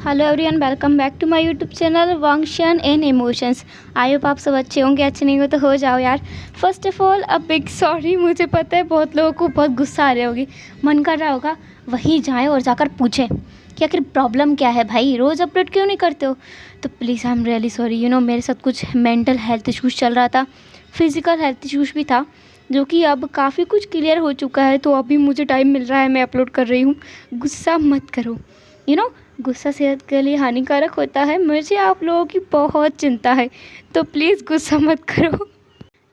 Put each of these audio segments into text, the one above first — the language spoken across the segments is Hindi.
Hello everyone, welcome back to my YouTube channel वांगशन एंड इमोशंस। आई होप आप सब अच्छे होंगे, अच्छे नहीं हो तो हो जाओ यार। First of all a big sorry. मुझे पता है बहुत लोगों को बहुत गुस्सा आ रही होगी, मन कर रहा होगा वहीं जाएं और जाकर पूछें कि आखिर प्रॉब्लम क्या है भाई, रोज़ अपलोड क्यों नहीं करते हो। तो please I am really sorry. मेरे साथ कुछ मेंटल हेल्थ इशूज़ चल रहा था, फिज़िकल हेल्थ इशूज़ भी था, जो कि अब काफ़ी कुछ क्लियर हो चुका है। तो अभी मुझे टाइम मिल रहा है, मैं अपलोड कर रही हूँ। गुस्सा मत करो। गुस्सा सेहत के लिए हानिकारक होता है। मुझे आप लोगों की बहुत चिंता है, तो प्लीज़ गुस्सा मत करो।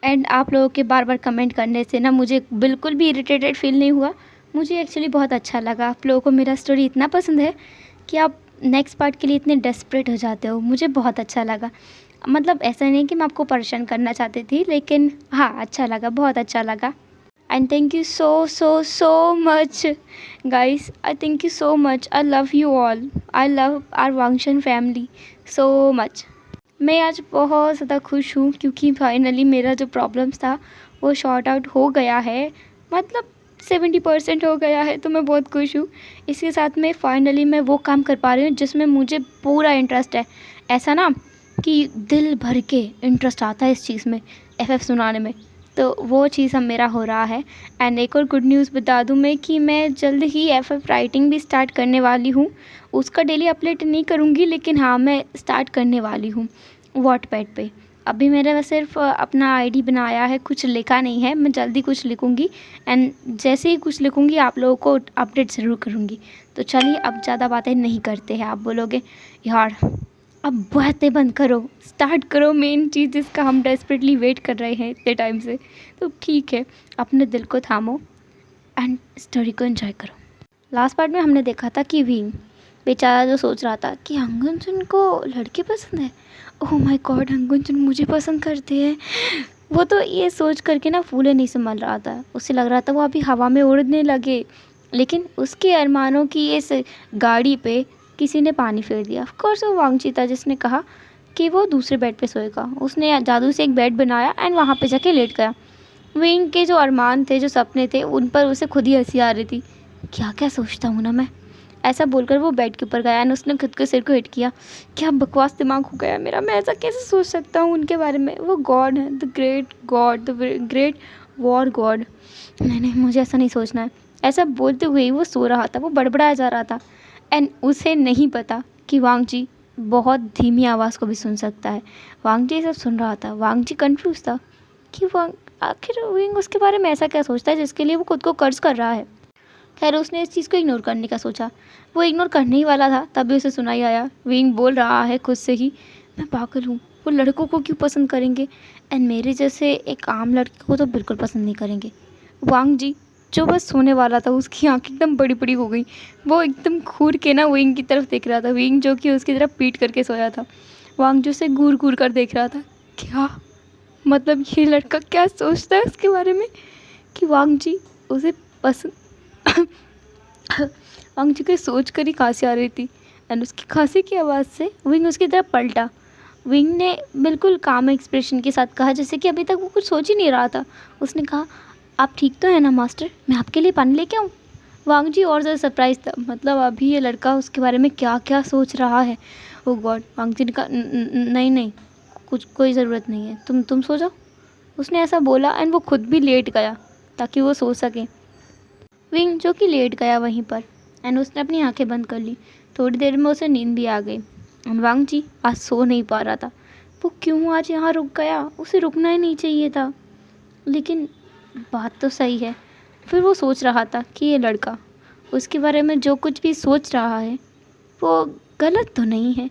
एंड आप लोगों के बार बार कमेंट करने से ना मुझे बिल्कुल भी इरिटेटेड फील नहीं हुआ। मुझे एक्चुअली बहुत अच्छा लगा। आप लोगों को मेरा स्टोरी इतना पसंद है कि आप नेक्स्ट पार्ट के लिए इतने डेस्परेट हो जाते हो। मुझे बहुत अच्छा लगा। मतलब ऐसा नहीं कि मैं आपको परेशान करना चाहती थी, लेकिन हाँ, अच्छा लगा, बहुत अच्छा लगा। And thank you so much, guys. I thank you so much. I love you all. I love our Wangshan family so much. मैं आज बहुत ज़्यादा खुश हूँ क्योंकि फाइनली मेरा जो प्रॉब्लम्स था वो शॉर्ट आउट हो गया है। मतलब 70% हो गया है, तो मैं बहुत खुश हूँ। इसके साथ में फाइनली मैं वो काम कर पा रही हूँ जिसमें मुझे पूरा इंटरेस्ट है। ऐसा ना कि दिल भर के इंटरेस्ट आता है इस चीज़ में, एफएफ सुनाने में। तो वो चीज़ अब मेरा हो रहा है। एंड एक और गुड न्यूज़ बता दूं मैं कि मैं जल्द ही एफएफ राइटिंग भी स्टार्ट करने वाली हूँ। उसका डेली अपडेट नहीं करूँगी, लेकिन हाँ, मैं स्टार्ट करने वाली हूँ वॉटपैड पे। अभी मैंने सिर्फ अपना आईडी बनाया है, कुछ लिखा नहीं है। मैं जल्दी कुछ लिखूँगी एंड जैसे ही कुछ लिखूँगी आप लोगों को अपडेट ज़रूर करूँगी। तो चलिए अब ज़्यादा बातें नहीं करते हैं। आप बोलोगे यार अब बातें बंद करो, स्टार्ट करो मेन चीज़ जिसका हम डेस्परेटली वेट कर रहे हैं इतने टाइम से। तो ठीक है, अपने दिल को थामो एंड स्टोरी को एंजॉय करो। लास्ट पार्ट में हमने देखा था कि विंग बेचारा जो सोच रहा था कि हंगुनचुन को लड़के पसंद है। ओह माय गॉड, हंगुनचुन मुझे पसंद करते हैं। वो तो ये सोच करके ना फूले नहीं संभल रहा था। उसे लग रहा था वो अभी हवा में उड़ने लगे, लेकिन उसके अरमानों की इस गाड़ी पे किसी ने पानी फेर दिया। ऑफ कोर्स वो वांगची था जिसने कहा कि वो दूसरे बेड पे सोएगा। उसने जादू से एक बेड बनाया एंड वहाँ पे जाके लेट गया। विंग के जो अरमान थे, जो सपने थे, उन पर उसे खुद ही हंसी आ रही थी। क्या क्या सोचता हूँ ना मैं, ऐसा बोलकर वो बेड के ऊपर गया एंड उसने खुद के सिर को हिट किया। क्या बकवास दिमाग हो गया मेरा, मैं ऐसा कैसे सोच सकता हूँ उनके बारे में। वो गॉड है, the great God, the great war God. नहीं, मुझे ऐसा नहीं सोचना है। ऐसा बोलते हुए ही वो सो रहा था, वो बड़बड़ाया जा रहा था एंड उसे नहीं पता कि वांगजी बहुत धीमी आवाज़ को भी सुन सकता है। वांगजी सब सुन रहा था। वांगजी कंफ्यूज था कि आखिर विंग उसके बारे में ऐसा क्या सोचता है जिसके लिए वो खुद को कर्ज कर रहा है। खैर, उसने इस चीज़ को इग्नोर करने का सोचा। वो इग्नोर करने ही वाला था, तभी उसे सुनाई आया विंग बोल रहा है खुद से ही, मैं पागल हूँ, वो लड़कों को क्यों पसंद करेंगे एंड मेरे जैसे एक आम लड़के को तो बिल्कुल पसंद नहीं करेंगे। वांगजी जो बस सोने वाला था, उसकी आँखें एकदम बड़ी बड़ी हो गई। वो एकदम घूर के ना विंग की तरफ देख रहा था। विंग जो कि उसकी तरफ पीट करके सोया था, वांगजू से घूर घूर कर देख रहा था। क्या मतलब ये लड़का क्या सोचता है उसके बारे में कि वांगजी उसे पसंद। वांगजी को सोच कर ही खांसी आ रही थी एंड उसकी खांसी की आवाज़ से विंग उसकी तरफ पलटा। विंग ने बिल्कुल काम एक्सप्रेशन के साथ कहा जैसे कि अभी तक वो कुछ सोच ही नहीं रहा था। उसने कहा, आप ठीक तो है ना मास्टर, मैं आपके लिए पानी लेके आऊँ। वांगजी और ज़्यादा सरप्राइज था। मतलब अभी ये लड़का उसके बारे में क्या क्या सोच रहा है। ओ गॉड। वांगजी ने कहा, नहीं, कुछ कोई ज़रूरत नहीं है, तुम सो जाओ। उसने ऐसा बोला एंड वो खुद भी लेट गया ताकि वो सो सके। विंग जो कि लेट गया वहीं पर एंड उसने अपनी आंखें बंद कर ली। थोड़ी देर में उसे नींद भी आ गई एंड वांगजी आज सो नहीं पा रहा था। वो क्यों आज यहाँ रुक गया, उसे रुकना ही नहीं चाहिए था, लेकिन बात तो सही है। फिर वो सोच रहा था कि ये लड़का उसके बारे में जो कुछ भी सोच रहा है वो गलत तो नहीं है।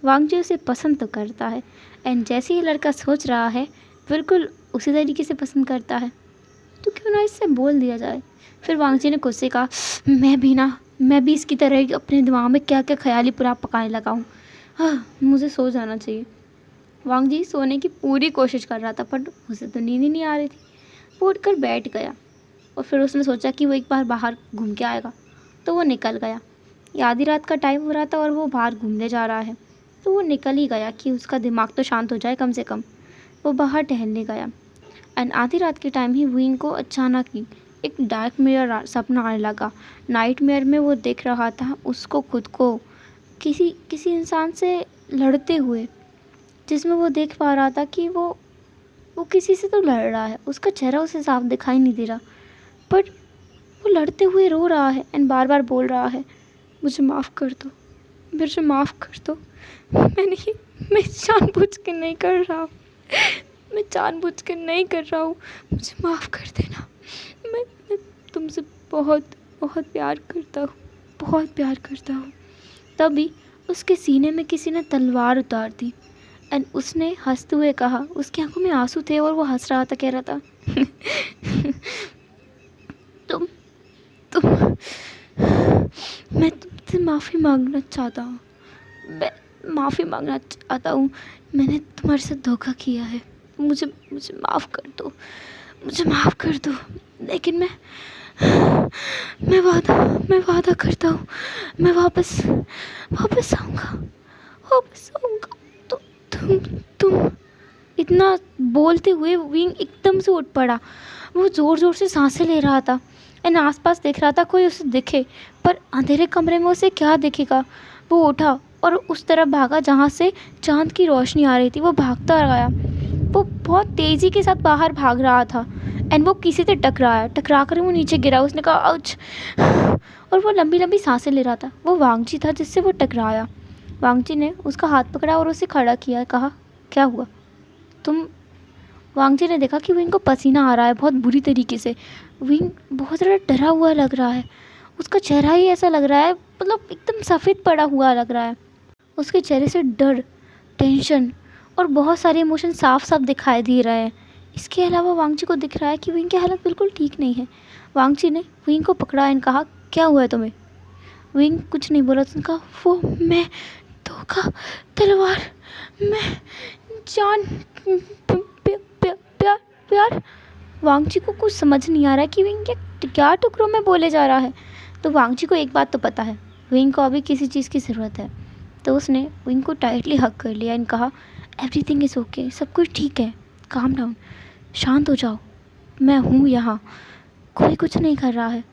वांगजी उसे पसंद तो करता है एंड जैसे ही लड़का सोच रहा है बिल्कुल उसी तरीके से पसंद करता है, तो क्यों ना इससे बोल दिया जाए। फिर वांगजी ने खुद से कहा, मैं भी इसकी तरह ही अपने दिमाग में क्या क्या ख्याली पूरा पकाने लगा हूँ। हाँ, मुझे सो जाना चाहिए। वांगजी सोने की पूरी कोशिश कर रहा था पर उसे तो नींद ही नहीं आ रही थी। वो उठकर बैठ गया और फिर उसने सोचा कि वो एक बार बाहर घूम के आएगा, तो वो निकल गया। ये आधी रात का टाइम हो रहा था और वो बाहर घूमने जा रहा है, तो वो निकल ही गया कि उसका दिमाग तो शांत हो जाए कम से कम। वो बाहर टहलने गया एंड आधी रात के टाइम ही विंग को अचानक ही एक डार्क मिरर सपना आने लगा। नाइट मिरर में वो देख रहा था उसको खुद को किसी किसी इंसान से लड़ते हुए, जिसमें वो देख पा रहा था कि वो किसी से तो लड़ रहा है, उसका चेहरा उसे साफ दिखाई नहीं दे रहा, बट वो लड़ते हुए रो रहा है एंड बार बार बोल रहा है, मुझे माफ़ कर दो, मुझे माफ़ कर दो, मैं जानबूझ के नहीं कर रहा हूँ, मैं जानबूझ के नहीं कर रहा हूँ, मुझे माफ़ कर देना, मैं तुमसे बहुत बहुत प्यार करता हूँ, बहुत प्यार करता हूँ। तभी उसके सीने में किसी ने तलवार उतार दी एंड उसने हंसते हुए कहा, उसकी आंखों में आंसू थे और वो हंस रहा था, कह रहा था तुम तुम मैं तुमसे माफ़ी मांगना चाहता हूँ, मैं माफ़ी मांगना चाहता हूँ, मैंने तुम्हारे साथ धोखा किया है, मुझे मुझे माफ़ कर दो, मुझे माफ़ कर दो, लेकिन मैं वादा करता हूँ, मैं वापस आऊँगा, वापस आऊँगा। तो तुम इतना बोलते हुए विंग एकदम से उठ पड़ा। वो ज़ोर ज़ोर से सांसें ले रहा था एंड आसपास देख रहा था कोई उसे दिखे, पर अंधेरे कमरे में उसे क्या दिखेगा। वो उठा और उस तरफ भागा जहाँ से चांद की रोशनी आ रही थी। वो भागता गया, वो बहुत तेज़ी के साथ बाहर भाग रहा था एंड वो किसी से टकरा कर वो नीचे गिरा। उसने कहा आउच, और वो लंबी लंबी सांसें ले रहा था। वो वांगजी था जिससे वो टकराया। वांगजी ने उसका हाथ पकड़ा और उसे खड़ा किया, कहा क्या हुआ तुम। वांगजी ने देखा कि विंग को पसीना आ रहा है बहुत बुरी तरीके से। विंग बहुत ज़्यादा डरा हुआ लग रहा है, उसका चेहरा ही ऐसा लग रहा है, मतलब एकदम सफ़ेद पड़ा हुआ लग रहा है। उसके चेहरे से डर, टेंशन और बहुत सारे इमोशन साफ साफ दिखाई दे रहे हैं। इसके अलावा वांगजी को दिख रहा है कि विंग की हालत बिल्कुल ठीक नहीं है। वांगजी ने विंग को पकड़ा एंड कहा क्या हुआ है तुम्हें। विंग कुछ नहीं बोला। उसने कहा वो मैं धोखा, तलवार, मैं जान, प्यार प्यार। वांगजी को कुछ समझ नहीं आ रहा है कि विंग क्या टुकड़ों में बोले जा रहा है। तो वांगजी को एक बात तो पता है, विंग को अभी किसी चीज़ की ज़रूरत है। तो उसने विंग को टाइटली हग कर लिया एंड कहा एवरीथिंग इज़ ओके, सब कुछ ठीक है, काम डाउन, शांत हो जाओ, मैं हूँ यहाँ, कोई कुछ नहीं कर रहा है,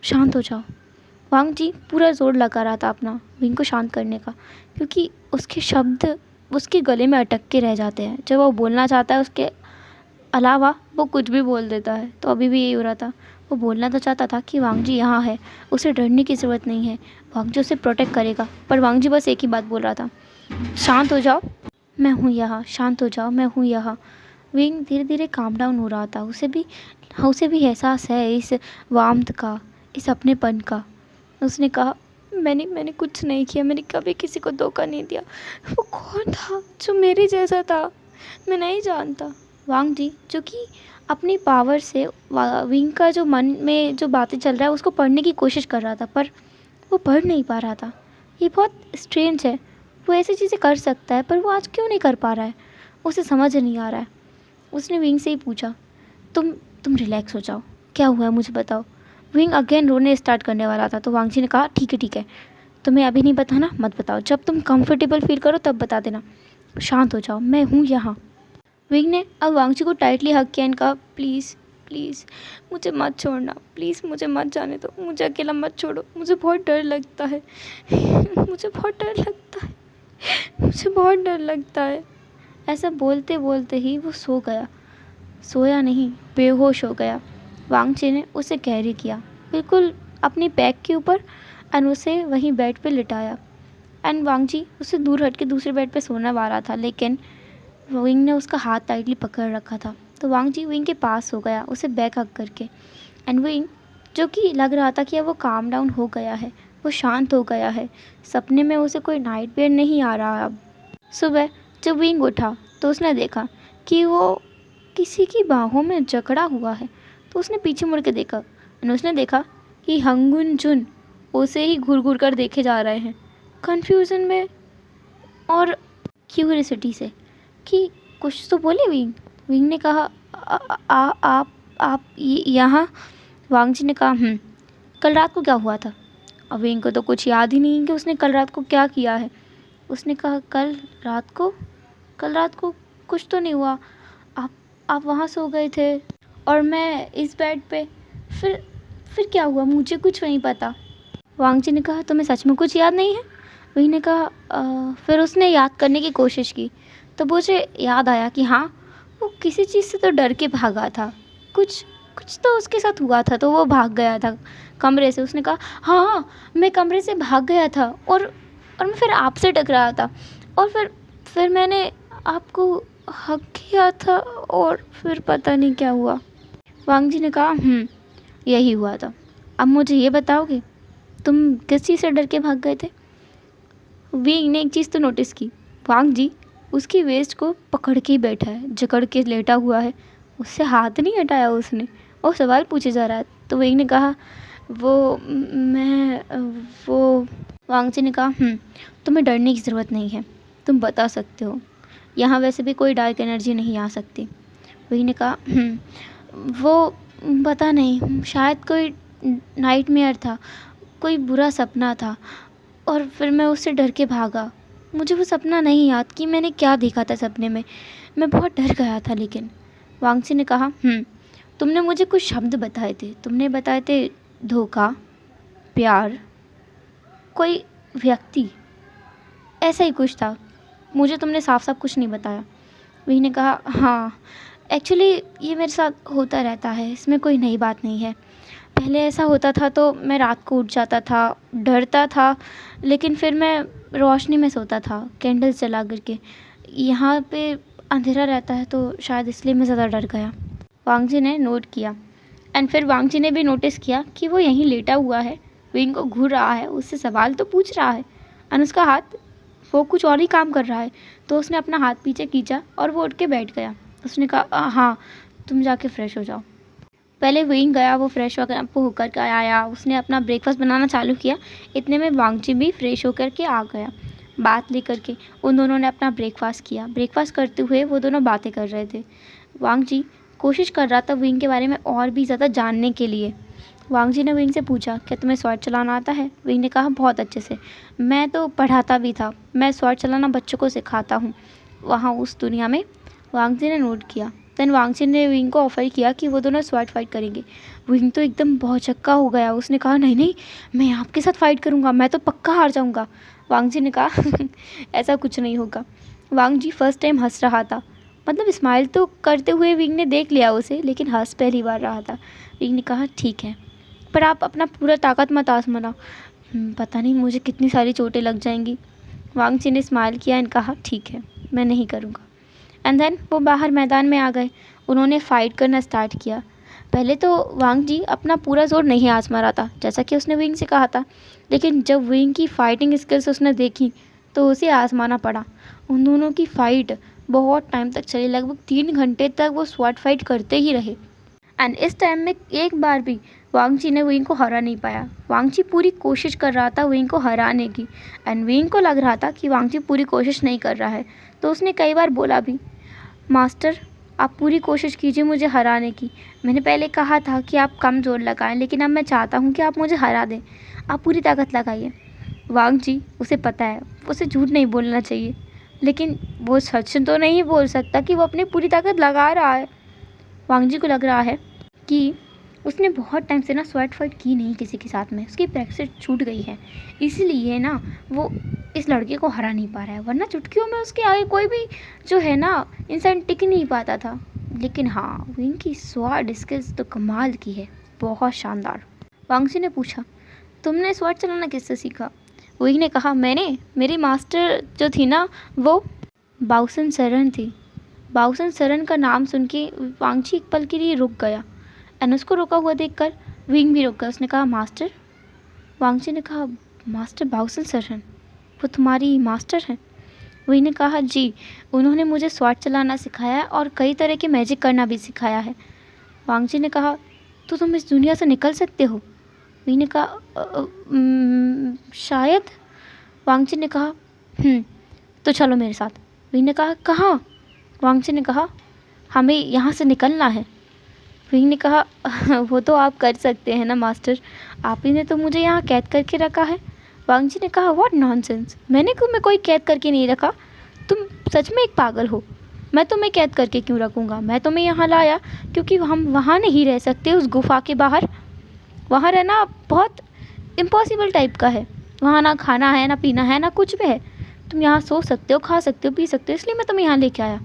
शांत हो जाओ। वांगजी पूरा जोर लगा रहा था अपना विंग को शांत करने का, क्योंकि उसके शब्द उसके गले में अटक के रह जाते हैं। जब वो बोलना चाहता है उसके अलावा वो कुछ भी बोल देता है। तो अभी भी यही हो रहा था। वो बोलना तो चाहता था कि वांगजी यहाँ है, उसे डरने की ज़रूरत नहीं है, वांगजी उसे प्रोटेक्ट करेगा। पर वांगजी बस एक ही बात बोल रहा था, शांत हो जाओ, मैं हूँ यहाँ, शांत हो जाओ, मैं हूँ यहाँ। विंग धीरे धीरे काम डाउन हो रहा था। उसे भी एहसास है इस वार्मथ का, इस अपनेपन का। उसने कहा मैंने कुछ नहीं किया, मैंने कभी किसी को धोखा नहीं दिया। वो कौन था जो मेरे जैसा था, मैं नहीं जानता। वांगजी जो कि अपनी पावर से विंग का जो मन में जो बातें चल रहा है उसको पढ़ने की कोशिश कर रहा था, पर वो पढ़ नहीं पा रहा था। ये बहुत स्ट्रेंज है, वो ऐसी चीज़ें कर सकता है पर वो आज क्यों नहीं कर पा रहा है, उसे समझ नहीं आ रहा है। उसने विंग से ही पूछा तुम रिलैक्स हो जाओ, क्या हुआ है मुझे बताओ। विंग अगेन रोने स्टार्ट करने वाला था। तो वांगजी ने कहा ठीक है, तुम्हें अभी नहीं बताना, मत बताओ, जब तुम कंफर्टेबल फील करो तब बता देना, शांत हो जाओ, मैं हूँ यहाँ। विंग ने अब वांगजी को टाइटली हग किया एंड कहा प्लीज़ प्लीज़ मुझे मत छोड़ना, प्लीज़ मुझे मत जाने दो, मुझे अकेला मत छोड़ो, मुझे बहुत डर लगता है मुझे बहुत डर लगता है, मुझे बहुत डर लगता है। ऐसा बोलते बोलते ही वो सो गया। सोया नहीं, बेहोश हो गया। वांगजी ने उसे कैरी किया बिल्कुल अपनी बैक के ऊपर एंड उसे वहीं बेड पे लिटाया। एंड वांगजी उसे दूर हट के दूसरे बेड पे सोने वाला था, लेकिन विंग ने उसका हाथ टाइटली पकड़ रखा था। तो वांगजी विंग के पास हो गया उसे बैक हग करके। एंड विंग जो कि लग रहा था कि अब वो काम डाउन हो गया है, वो शांत हो गया है, सपने में उसे कोई नाइटमेयर नहीं आ रहा। अब सुबह जब विंग उठा तो उसने देखा कि वो किसी की बाहों में जकड़ा हुआ है। तो उसने पीछे मुड़ के देखा और उसने देखा कि हंगुन जुन उसे ही घूर घूर कर देखे जा रहे हैं, कन्फ्यूज़न में और क्यूरियोसिटी से कि कुछ तो बोले। विंग ने कहा आप यहाँ। वांगजी ने कहा कल रात को क्या हुआ था। अब विंग को तो कुछ याद ही नहीं कि उसने कल रात को क्या किया है। उसने कहा कल रात को कुछ तो नहीं हुआ, आप वहाँ सो गए थे और मैं इस बेड पे। फिर क्या हुआ मुझे कुछ नहीं पता। वांगजी ने कहा तुम्हें सच में कुछ याद नहीं है। वही ने कहा फिर उसने याद करने की कोशिश की, तो मुझे याद आया कि हाँ, वो किसी चीज़ से तो डर के भागा था। कुछ कुछ तो उसके साथ हुआ था, तो वो भाग गया था कमरे से। उसने कहा हाँ, मैं कमरे से भाग गया था और मैं फिर आपसे टकराया था, और फिर मैंने आपको हक किया था, और फिर पता नहीं क्या हुआ। वांग जी ने कहा यही हुआ था। अब मुझे ये बताओगे तुम किस चीज़ से डर के भाग गए थे? वींग ने एक चीज़ तो नोटिस की, वांग जी उसकी वेस्ट को पकड़ के ही बैठा है, जकड़ के लेटा हुआ है, उससे हाथ नहीं हटाया उसने, और सवाल पूछे जा रहा है। तो वींग ने कहा वो वांग जी ने कहा तुम्हें डरने की ज़रूरत नहीं है, तुम बता सकते हो, यहाँ वैसे भी कोई डार्क एनर्जी नहीं आ सकती। वींग ने कहा वो पता नहीं, शायद कोई नाइटमेयर था, कोई बुरा सपना था, और फिर मैं उससे डर के भागा। मुझे वो सपना नहीं याद कि मैंने क्या देखा था सपने में, मैं बहुत डर गया था। लेकिन वांग जी ने कहा तुमने मुझे कुछ शब्द बताए थे, तुमने बताए थे धोखा, प्यार, कोई व्यक्ति, ऐसा ही कुछ था। मुझे तुमने साफ साफ कुछ नहीं बताया। वही ने कहा हाँ, एक्चुअली ये मेरे साथ होता रहता है, इसमें कोई नई बात नहीं है। पहले ऐसा होता था तो मैं रात को उठ जाता था, डरता था, लेकिन फिर मैं रोशनी में सोता था, कैंडल जला करके। यहाँ पे अंधेरा रहता है तो शायद इसलिए मैं ज़्यादा डर गया। वांग जी ने नोट किया, एंड फिर वांग जी ने भी नोटिस किया कि वो यहीं लेटा हुआ है, विंग को घूर रहा है, उससे सवाल तो पूछ रहा है, और उसका हाथ वो कुछ और ही काम कर रहा है। तो उसने अपना हाथ पीछे खींचा और वो उठ के बैठ गया। उसने कहा हाँ, तुम जाके फ्रेश हो जाओ। पहले विंग गया, वो फ्रेश होकर के आया, उसने अपना ब्रेकफास्ट बनाना चालू किया। इतने में वांग जी भी फ्रेश होकर के आ गया। बात लेकर के उन दोनों ने अपना ब्रेकफास्ट किया। ब्रेकफास्ट करते हुए वो दोनों बातें कर रहे थे। वांग जी कोशिश कर रहा था विंग के बारे में और भी ज़्यादा जानने के लिए। वांग जी ने विंग से पूछा क्या तुम्हें स्वॉर्ड चलाना आता है? विंग ने कहा बहुत अच्छे से, मैं तो पढ़ाता भी था, मैं स्वॉर्ड चलाना बच्चों को सिखाता हूँ वहाँ उस दुनिया में। वांग जी ने नोट किया। देन वांग जी ने विंग को ऑफर किया कि वो दोनों स्वॉर्ड फाइट करेंगे। विंग तो एकदम बहुत चक्का हो गया, उसने कहा नहीं नहीं, मैं आपके साथ फाइट करूँगा, मैं तो पक्का हार जाऊँगा। वांग जी ने कहा ऐसा कुछ नहीं होगा। वांग जी फर्स्ट टाइम हंस रहा था, मतलब स्माइल तो करते हुए विंग ने देख लिया उसे, लेकिन हंस पहली बार रहा था। विंग ने कहा ठीक है, पर आप अपना पूरा ताकत मत आजमाना, पता नहीं मुझे कितनी सारी चोटें लग जाएंगी। वांग जी ने स्माइल किया एंड कहा ठीक है, मैं नहीं करूँगा। एंड देन वो बाहर मैदान में आ गए। उन्होंने फ़ाइट करना स्टार्ट किया। पहले तो वांग जी अपना पूरा जोर नहीं आजमा रहा था, जैसा कि उसने विंग से कहा था, लेकिन जब विंग की फ़ाइटिंग स्किल्स उसने देखी तो उसे आजमाना पड़ा। उन दोनों की फ़ाइट बहुत टाइम तक चली, लगभग 3 घंटे तक वो स्वॉर्ड फाइट करते ही रहे। एंड इस टाइम में एक बार भी वांग जी ने विंग को हरा नहीं पाया। वांग जी पूरी कोशिश कर रहा था विंग को हराने की, एंड विंग को लग रहा था कि वांग जी पूरी कोशिश नहीं कर रहा है, तो उसने कई बार बोला भी मास्टर आप पूरी कोशिश कीजिए मुझे हराने की, मैंने पहले कहा था कि आप कम जोर लगाएं, लेकिन अब मैं चाहता हूं कि आप मुझे हरा दें, आप पूरी ताकत लगाइए। वांग जी उसे पता है उसे झूठ नहीं बोलना चाहिए, लेकिन वो सच तो नहीं बोल सकता कि वो अपनी पूरी ताकत लगा रहा है। वांग जी को लग रहा है कि उसने बहुत टाइम से ना स्वॉर्ड फाइट की नहीं किसी के साथ में, उसकी प्रैक्टिस छूट गई है, इसीलिए ना वो इस लड़के को हरा नहीं पा रहा है, वरना चुटकियों में उसके आगे कोई भी जो है ना इंसान टिक नहीं पाता था। लेकिन हाँ, विंग की स्वॉर्ड स्किल्स तो कमाल की है, बहुत शानदार। वांग जी ने पूछा तुमने स्वॉर्ड चलाना किससे सीखा? विंग ने कहा मैंने, मेरी मास्टर जो थी ना वो बाउसन सरन थी। बाउसन सरन का नाम सुन के वांग जी एक पल के लिए रुक गया, एंड उसको रुका हुआ देखकर विंग भी रुक गया। उसने कहा मास्टर? वांग जी ने कहा मास्टर बाउसन सरन, वो तुम्हारी मास्टर हैं? विंग ने कहा जी, उन्होंने मुझे स्वॉर्ड चलाना सिखाया और कई तरह के मैजिक करना भी सिखाया है। वांग जी ने कहा तो तुम इस दुनिया से निकल सकते हो? विंग ने कहा शायद। वांग जी ने कहा तो चलो मेरे साथ। विंग ने कहा कहाँ? वांग जी ने कहा हमें यहाँ से निकलना है। विंग ने कहा वो तो आप कर सकते हैं ना मास्टर, आप ही ने तो मुझे यहाँ कैद करके रखा है। वांग जी ने कहा व्हाट नॉनसेंस, मैंने तुम्हें कोई कैद करके नहीं रखा, तुम सच में एक पागल हो, मैं तुम्हें कैद करके क्यों रखूँगा? मैं तुम्हें यहाँ लाया क्योंकि हम वहाँ नहीं रह सकते, उस गुफा के बाहर, वहाँ रहना बहुत इम्पॉसिबल टाइप का है। वहाँ ना खाना है, ना पीना है, ना कुछ भी है। तुम यहाँ सो सकते हो, खा सकते हो, पी सकते हो, इसलिए मैं तुम्हें यहाँ लेके आया।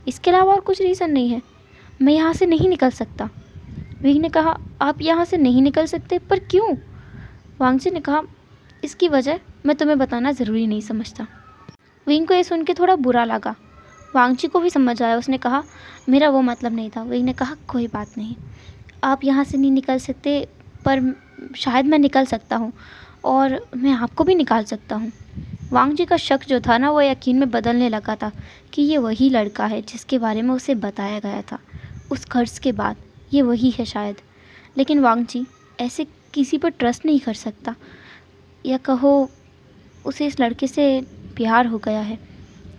इसके अलावा और कुछ रीज़न नहीं है। मैं यहाँ से नहीं निकल सकता। विंग ने कहा, आप यहाँ से नहीं निकल सकते, पर क्यों? वांगजी ने कहा, इसकी वजह मैं तुम्हें बताना ज़रूरी नहीं समझता। विंग को ये सुन के थोड़ा बुरा लगा। वांगजी को भी समझ आया। उसने कहा, मेरा वो मतलब नहीं था। विंग ने कहा, कोई बात नहीं, आप यहाँ से नहीं निकल सकते, पर शायद मैं निकल सकता हूँ और मैं आपको भी निकाल सकता हूँ। वांगजी का शक जो था ना, वो यकीन में बदलने लगा था कि ये वही लड़का है जिसके बारे में उसे बताया गया था उस कर्ज के बाद। ये वही है शायद। लेकिन वांगजी ऐसे किसी पर ट्रस्ट नहीं कर सकता, या कहो उसे इस लड़के से प्यार हो गया है,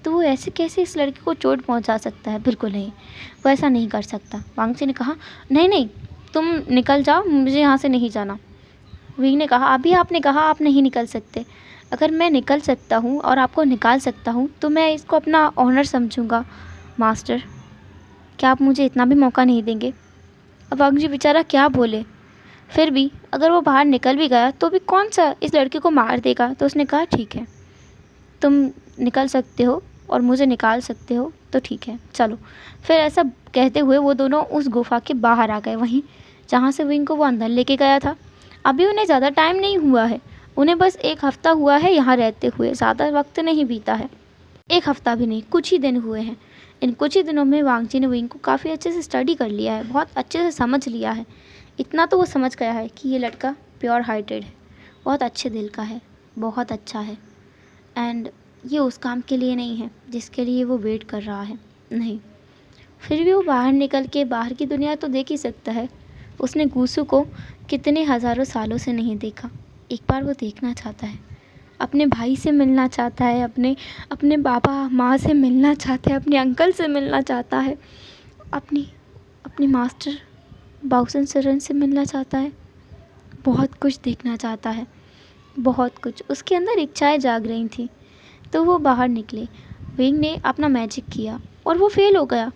तो वो ऐसे कैसे इस लड़के को चोट पहुंचा सकता है? बिल्कुल नहीं, वो ऐसा नहीं कर सकता। वांगजी ने कहा, नहीं नहीं, तुम निकल जाओ, मुझे यहाँ से नहीं जाना। विंग ने कहा, अभी आपने कहा आप नहीं निकल सकते। अगर मैं निकल सकता हूँ और आपको निकाल सकता हूँ तो मैं इसको अपना ऑनर समझूंगा। मास्टर, क्या आप मुझे इतना भी मौका नहीं देंगे? अब वांगजी बेचारा क्या बोले। फिर भी अगर वो बाहर निकल भी गया तो भी कौन सा इस लड़के को मार देगा। तो उसने कहा, ठीक है, तुम निकल सकते हो और मुझे निकाल सकते हो, तो ठीक है, चलो। फिर ऐसा कहते हुए वो दोनों उस गुफा के बाहर आ गए, वहीं जहाँ से विंग को वो अंदर लेके गया था। अभी उन्हें ज़्यादा टाइम नहीं हुआ है, उन्हें बस 1 हफ़्ता हुआ है यहाँ रहते हुए, ज़्यादा वक्त नहीं बीता है। 1 हफ़्ता भी नहीं, कुछ ही दिन हुए हैं। इन कुछ ही दिनों में वांगजी ने विंग को काफ़ी अच्छे से स्टडी कर लिया है, बहुत अच्छे से समझ लिया है। इतना तो वो समझ गया है कि ये लड़का प्योर हार्टेड है, बहुत अच्छे दिल का है, बहुत अच्छा है, एंड ये उस काम के लिए नहीं है जिसके लिए वो वेट कर रहा है। नहीं, फिर भी वो बाहर निकल के बाहर की दुनिया तो देख ही सकता है। उसने गूसू को कितने हज़ारों सालों से नहीं देखा। एक बार वो देखना चाहता है, अपने भाई से मिलना चाहता है, अपने पापा माँ से मिलना चाहता है, अपने अंकल से मिलना चाहता है, अपनी मास्टर बाउसन सरन से मिलना चाहता है। बहुत कुछ देखना चाहता है, बहुत कुछ। उसके अंदर इच्छाएं जाग रही थी। तो वो बाहर निकले। विंग ने अपना मैजिक किया और वो फेल हो गया।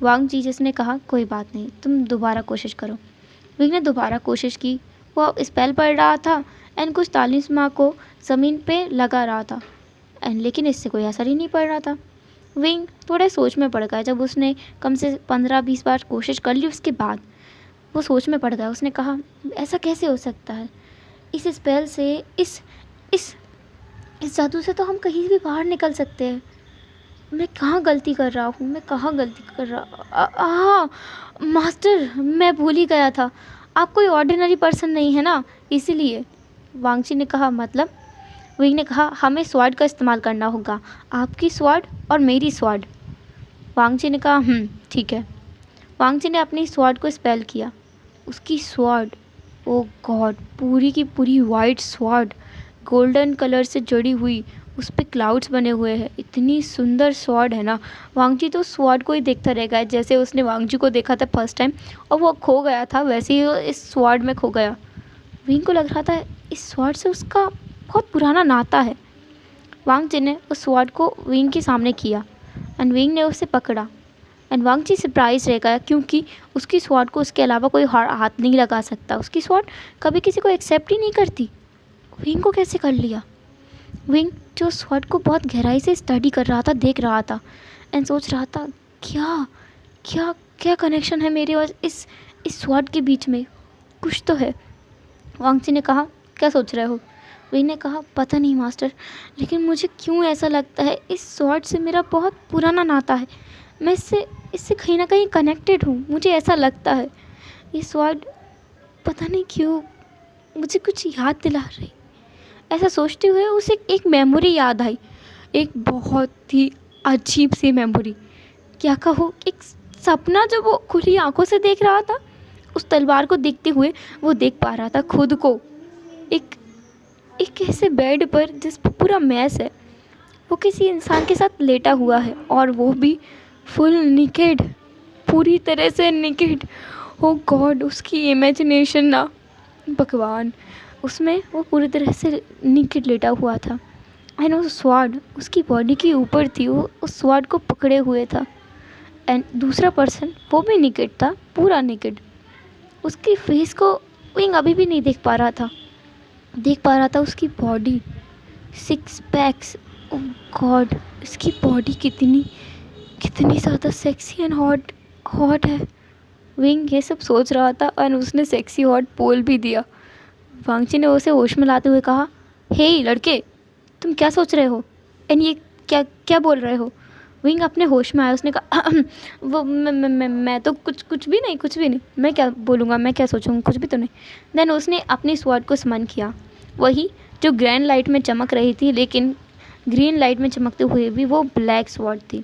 वांगजी जिसने कहा, कोई बात नहीं, तुम दोबारा कोशिश करो। विंग ने दोबारा कोशिश की। वो स्पेल पढ़ रहा था एंड कुछ तालिस्मा को ज़मीन पे लगा रहा था, एंड लेकिन इससे कोई असर ही नहीं पड़ रहा था। विंग थोड़े सोच में पड़ गया। जब उसने कम से 15-20 बार कोशिश कर ली, उसके बाद वो सोच में पड़ गया। उसने कहा, ऐसा कैसे हो सकता है? इस स्पेल से, इस जादू से तो हम कहीं भी बाहर निकल सकते हैं। मैं कहाँ गलती कर रहा हूँ? मैं कहाँ गलती कर रहा? मास्टर, मैं भूल ही गया था, आप कोई ऑर्डिनरी पर्सन नहीं है ना, इसीलिए। वांगजी ने कहा, मतलब? विंग ने कहा, हमें स्वॉर्ड का इस्तेमाल करना होगा, आपकी स्वॉर्ड और मेरी स्वॉर्ड। वांगजी ने कहा, ठीक है। वांगजी ने अपनी स्वॉर्ड को स्पेल किया। उसकी स्वॉर्ड, ओ गॉड, पूरी की पूरी वाइट स्वॉर्ड, गोल्डन कलर से जड़ी हुई, उस पे क्लाउड्स बने हुए हैं। इतनी सुंदर स्वॉर्ड है ना, वांगजी तो स्वॉर्ड को ही देखता रह गया। जैसे उसने वांगजी को देखा था फर्स्ट टाइम और वो खो गया था, वैसे ही वो इस स्वॉर्ड में खो गया। विंग को लग रहा था इस स्वॉर्ड से उसका बहुत पुराना नाता है। वांगजी ने उस स्वॉर्ड को विंग के सामने किया एंड विंग ने उसे पकड़ा एंड वांगजी सरप्राइज रह गया, क्योंकि उसकी स्वॉर्ड को उसके अलावा कोई हाथ नहीं लगा सकता। उसकी स्वॉर्ड कभी किसी को एक्सेप्ट ही नहीं करती। विंग को कैसे कर लिया? विंग जो स्वॉर्ड को बहुत गहराई से स्टडी कर रहा था, देख रहा था एंड सोच रहा था, क्या क्या क्या कनेक्शन है मेरे और इस स्वॉर्ड के बीच में? कुछ तो है। वांगजी ने कहा, क्या सोच रहे हो? विंग ने कहा, पता नहीं मास्टर, लेकिन मुझे क्यों ऐसा लगता है इस स्वॉर्ड से मेरा बहुत पुराना नाता है। मैं इससे कहीं ना कहीं कनेक्टेड हूँ, मुझे ऐसा लगता है। ये स्वॉर्ड पता नहीं क्यों मुझे कुछ याद दिला रही। ऐसा सोचते हुए उसे एक मेमोरी याद आई, एक बहुत ही अजीब सी मेमोरी। क्या कहो, एक सपना जो वो खुली आंखों से देख रहा था। उस तलवार को देखते हुए वो देख पा रहा था खुद को एक ऐसे बेड पर जिस पर पूरा मैस है। वो किसी इंसान के साथ लेटा हुआ है और वो भी फुल निकेड, पूरी तरह से निकेड। ओ गॉड, उसकी इमेजिनेशन ना, भगवान, उसमें वो पूरी तरह से निकेड लेटा हुआ था एंड वो स्वॉर्ड उसकी बॉडी के ऊपर थी। वो उस स्वॉर्ड को पकड़े हुए था एंड दूसरा पर्सन वो भी निकेड था, पूरा निकेड। उसकी फेस को विंग अभी भी नहीं देख पा रहा था, देख पा रहा था उसकी बॉडी। 6 पैक्स, ओ गॉड, इसकी बॉडी कितनी कितनी ज़्यादा सेक्सी एंड हॉट हॉट है। विंग ये सब सोच रहा था और उसने सेक्सी हॉट बोल भी दिया। वांगची ने उसे होश में लाते हुए कहा, हे लड़के, तुम क्या सोच रहे हो एंड ये क्या क्या बोल रहे हो। विंग अपने होश में आया। उसने कहा, वो मैं तो कुछ भी नहीं, मैं क्या बोलूँगा, मैं क्या सोचूँगा, कुछ भी तो नहीं। देन उसने अपनी स्वॉर्ड को समन किया, वही जो ग्रैंड लाइट में चमक रही थी, लेकिन ग्रीन लाइट में चमकते हुए भी वो ब्लैक स्वॉर्ड थी।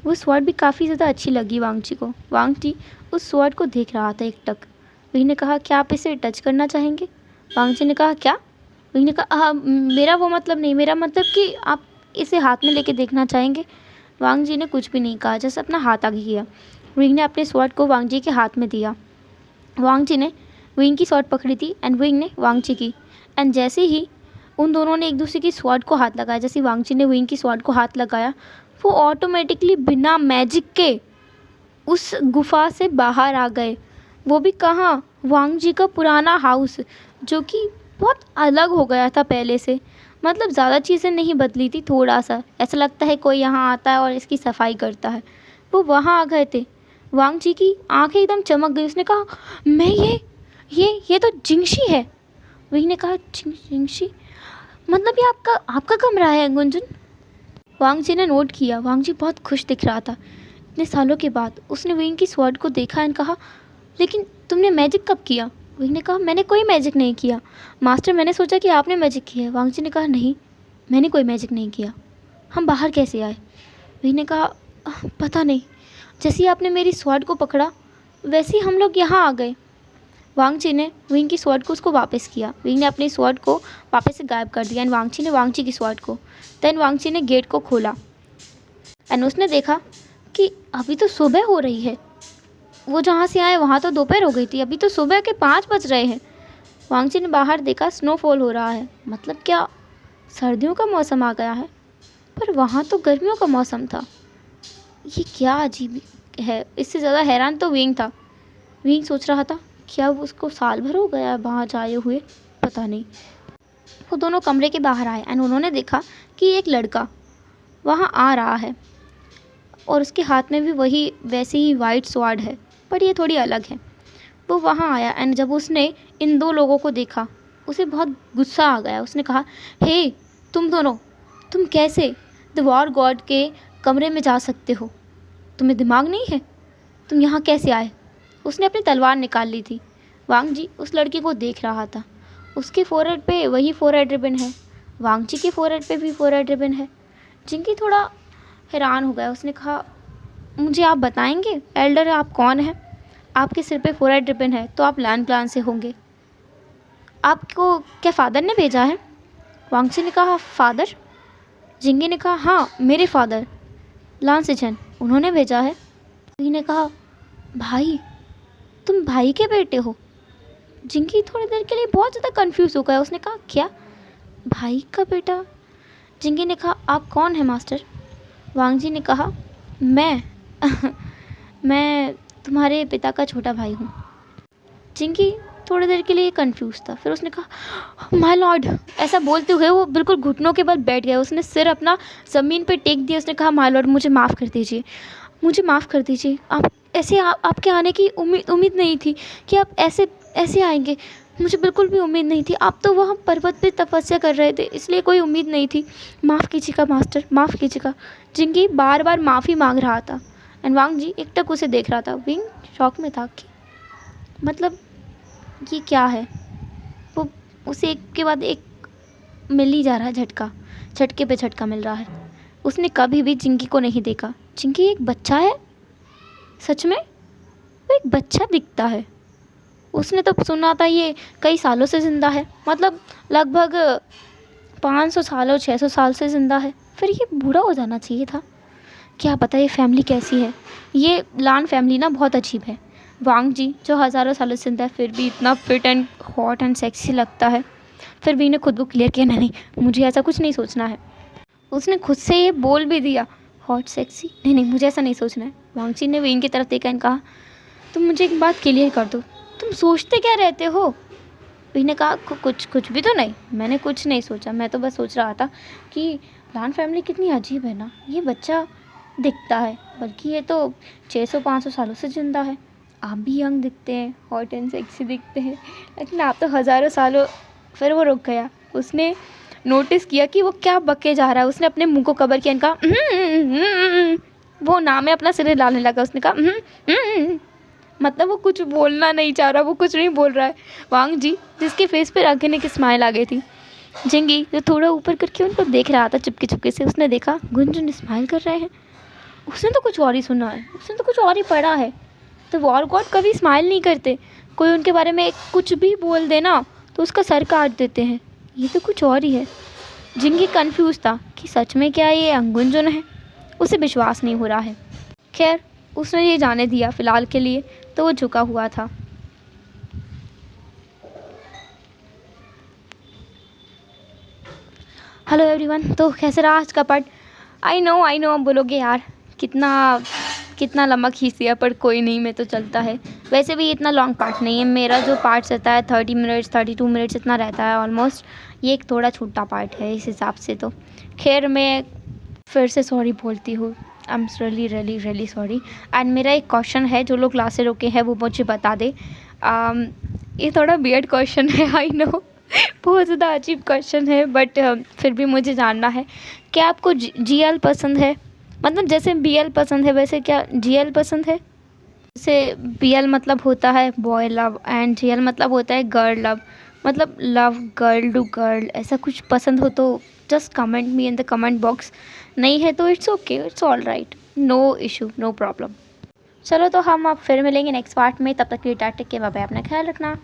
वो स्वॉर्ड भी काफ़ी ज़्यादा अच्छी लगी वांगची को। वांगची उस स्वॉर्ड को देख रहा था एकटक। विंग ने कहा, क्या आप इसे टच करना चाहेंगे। वांगची ने कहा, क्या। विंग ने कहा, हाँ, मेरा वो मतलब नहीं, मेरा मतलब कि आप इसे हाथ में लेके देखना चाहेंगे। वांगजी ने कुछ भी नहीं कहा, जैसे अपना हाथ आगे किया। विंग ने अपने स्वॉर्ड को वांगजी के हाथ में दिया। वांगजी ने विंग की स्वॉर्ड पकड़ी थी एंड विंग ने वांगची की। एंड जैसे ही उन दोनों ने एक दूसरे की स्वॉर्ड को हाथ लगाया, जैसे वांगची ने विंग की स्वॉर्ड को हाथ लगाया, वो ऑटोमेटिकली बिना मैजिक के उस गुफा से बाहर आ गए। वो भी कहाँ, वांगजी का पुराना हाउस, जो कि बहुत अलग हो गया था पहले से। मतलब ज़्यादा चीज़ें नहीं बदली थी, थोड़ा सा ऐसा लगता है कोई यहाँ आता है और इसकी सफाई करता है। वो वहाँ आ गए थे। वांगजी की आंखें एकदम चमक गई। उसने कहा, मैं ये तो जिंगशी है। वही ने कहा, जिंगशी मतलब ये आपका कमरा है गुंजन। वांगजी ने नोट किया। वांगजी बहुत खुश दिख रहा था इतने सालों के बाद। उसने विंग की स्वॉर्ड को देखा एंड कहा, लेकिन तुमने मैजिक कब किया। विंग ने कहा, मैंने कोई मैजिक नहीं किया मास्टर, मैंने सोचा कि आपने मैजिक किया है। वांगजी ने कहा, नहीं, मैंने कोई मैजिक नहीं किया। हम बाहर कैसे आए। विंग ने कहा, पता नहीं, जैसे ही आपने मेरी स्वॉर्ड को पकड़ा वैसे ही हम लोग यहाँ आ गए। वांगची ने विंग की स्वॉर्ड को उसको वापस किया। विंग ने अपनी स्वॉर्ड को वापस से गायब कर दिया एंड वांगची ने वांगची की स्वॉर्ड को। देन वांगची ने गेट को खोला एंड उसने देखा कि अभी तो सुबह हो रही है। वो जहाँ से आए वहाँ तो दोपहर हो गई थी, अभी तो सुबह के 5 बज रहे हैं। वांगची ने बाहर देखा, स्नोफॉल हो रहा है। मतलब क्या सर्दियों का मौसम आ गया है, पर वहाँ तो गर्मियों का मौसम था। ये क्या अजीब है। इससे ज़्यादा हैरान तो विंग था। विंग सोच रहा था, क्या वो उसको साल भर हो गया वहाँ जाए हुए, पता नहीं। वो दोनों कमरे के बाहर आए एंड उन्होंने देखा कि एक लड़का वहाँ आ रहा है और उसके हाथ में भी वही वैसे ही वाइट स्वॉर्ड है, पर ये थोड़ी अलग है। वो वहाँ आया एंड जब उसने इन 2 लोगों को देखा उसे बहुत गुस्सा आ गया। उसने कहा, हे तुम दोनों, तुम कैसे द वॉर गॉड के कमरे में जा सकते हो, तुम्हें दिमाग नहीं है, तुम यहाँ कैसे आए। उसने अपनी तलवार निकाल ली थी। वांगजी उस लड़की को देख रहा था। उसके फोरहेड पे वही फोरहेड रिबन है, वांगजी के फोरहेड पे भी फोरहेड रिबन है। जिंकी थोड़ा हैरान हो गया। उसने कहा, मुझे आप बताएंगे एल्डर, आप कौन हैं। आपके सिर पे फोरहेड रिबन है तो आप लैंड प्लान से होंगे। आपको क्या फ़ादर ने भेजा है। वांगजी ने कहा, फ़ादर। जिंगी ने कहा, हाँ, मेरे फादर लान सिचन, उन्होंने भेजा है। जिंगी ने कहा, भाई, तुम भाई के बेटे हो। जिंगी थोड़ी देर के लिए बहुत ज़्यादा कंफ्यूज हो गया। उसने कहा, क्या भाई का बेटा। जिंगी ने कहा, आप कौन है मास्टर। वांगजी ने कहा, मैं मैं तुम्हारे पिता का छोटा भाई हूँ। जिंगी थोड़ी देर के लिए कंफ्यूज था। फिर उसने कहा, माय लॉर्ड। ऐसा बोलते हुए वो बिल्कुल घुटनों के बल बैठ गया। उसने सिर अपना ज़मीन पे टेक दिया। उसने कहा, माय लॉर्ड, मुझे माफ़ कर दीजिए, मुझे माफ़ कर दीजिए। आप ऐसे आपके आने की उम्मीद नहीं थी कि आप ऐसे आएंगे। मुझे बिल्कुल भी उम्मीद नहीं थी। आप तो वहाँ पर्वत पे तपस्या कर रहे थे, इसलिए कोई उम्मीद नहीं थी। माफ़ कीजिएगा मास्टर, माफ़ कीजिएगा। जिंगी बार बार माफ़ी मांग रहा था एंड वांगजी एकटक उसे देख रहा था। विंग शॉक में था कि मतलब ये क्या है। वो उसे एक के बाद एक मिल ही जा रहा है, झटके पे झटका मिल रहा है। उसने कभी भी जिंकी को नहीं देखा। जिंकी एक बच्चा है, सच में वो एक बच्चा दिखता है। उसने तो सुना था ये कई सालों से ज़िंदा है, मतलब लगभग 500 सालों 600 साल से ज़िंदा है। फिर ये बूढ़ा हो जाना चाहिए था। क्या पता ये फैमिली कैसी है। ये लान फैमिली ना बहुत अजीब है। वांगजी जो हज़ारों सालों से ज़िंदा है फिर भी इतना fit and hot and sexy लगता है। फिर वी ने खुद को क्लियर किया, नहीं, मुझे ऐसा कुछ नहीं सोचना है। उसने खुद से ये बोल भी दिया, हॉट सेक्सी, नहीं, मुझे ऐसा नहीं सोचना है। वांगजी ने विंग की तरफ देखा और कहा, तुम मुझे एक बात क्लियर कर दो, तुम सोचते क्या रहते हो। भैया ने कहा कुछ कुछ भी तो नहीं। मैंने कुछ नहीं सोचा, मैं तो बस सोच रहा था कि प्लान फैमिली कितनी अजीब है ना, ये बच्चा दिखता है बल्कि ये तो 600-500 सालों से ज़िंदा है। आप भी यंग दिखते हैं, हॉट एंड सेक्सी दिखते हैं, लेकिन आप तो हज़ारों सालों। फिर वो रुक गया, उसने नोटिस किया कि वो क्या बके जा रहा है। उसने अपने मुंह को कवर किया, इनका वो नाम है अपना सिर हिलाने लगा। उसने कहा मतलब वो कुछ बोलना नहीं चाह रहा, वो कुछ नहीं बोल रहा है। वांग जी जिसके फेस पे रागिनी की स्माइल आ गई थी, जिंगी जो थोड़ा ऊपर करके उनको देख रहा था चुपके चुपके से, उसने देखा गुंजन स्माइल कर रहे हैं। उसने तो कुछ और ही सुना है, उसने तो कुछ और ही पढ़ा है। तो वॉर गॉड कभी स्माइल नहीं करते, कोई उनके बारे में कुछ भी बोल देना तो उसका सर काट देते हैं। ये तो कुछ और ही है। जिंगी कंफ्यूज था कि सच में क्या ये अंगुंजन है, उसे विश्वास नहीं हो रहा है। खैर उसने ये जाने दिया फ़िलहाल के लिए, तो वो झुका हुआ था। हेलो एवरीवन, तो कैसे रहा आज का पार्ट? आई नो आप बोलोगे यार कितना लंबा खींच दिया, पर कोई नहीं, मैं तो चलता है। वैसे भी इतना लॉन्ग पार्ट नहीं है, मेरा जो पार्ट रहता है 30 मिनट्स 32 मिनट्स इतना रहता है ऑलमोस्ट। ये एक थोड़ा छोटा पार्ट है इस हिसाब से। तो खैर मैं फिर से सॉरी बोलती हूँ, I am really sorry. And मेरा एक क्वेश्चन है, जो लोग क्लास से रुके हैं वो मुझे बता दे। ये थोड़ा वियर्ड क्वेश्चन है, आई नो बहुत ज़्यादा अजीब क्वेश्चन है, बट फिर भी मुझे जानना है। क्या आपको जीएल पसंद है? मतलब जैसे बीएल पसंद है वैसे क्या जीएल पसंद है? जैसे बीएल मतलब होता है बॉय लव एंड जीएल मतलब होता है गर्ल लव, मतलब लव गर्ल टू गर्ल। ऐसा कुछ पसंद हो तो just comment me in the comment box. नहीं है तो it's okay, it's all right, no issue, no problem. चलो तो हम अब फिर मिलेंगे नेक्स्ट पार्ट में, तब तक के लिए टाटा, के बाय बाय, अपना ख्याल रखना।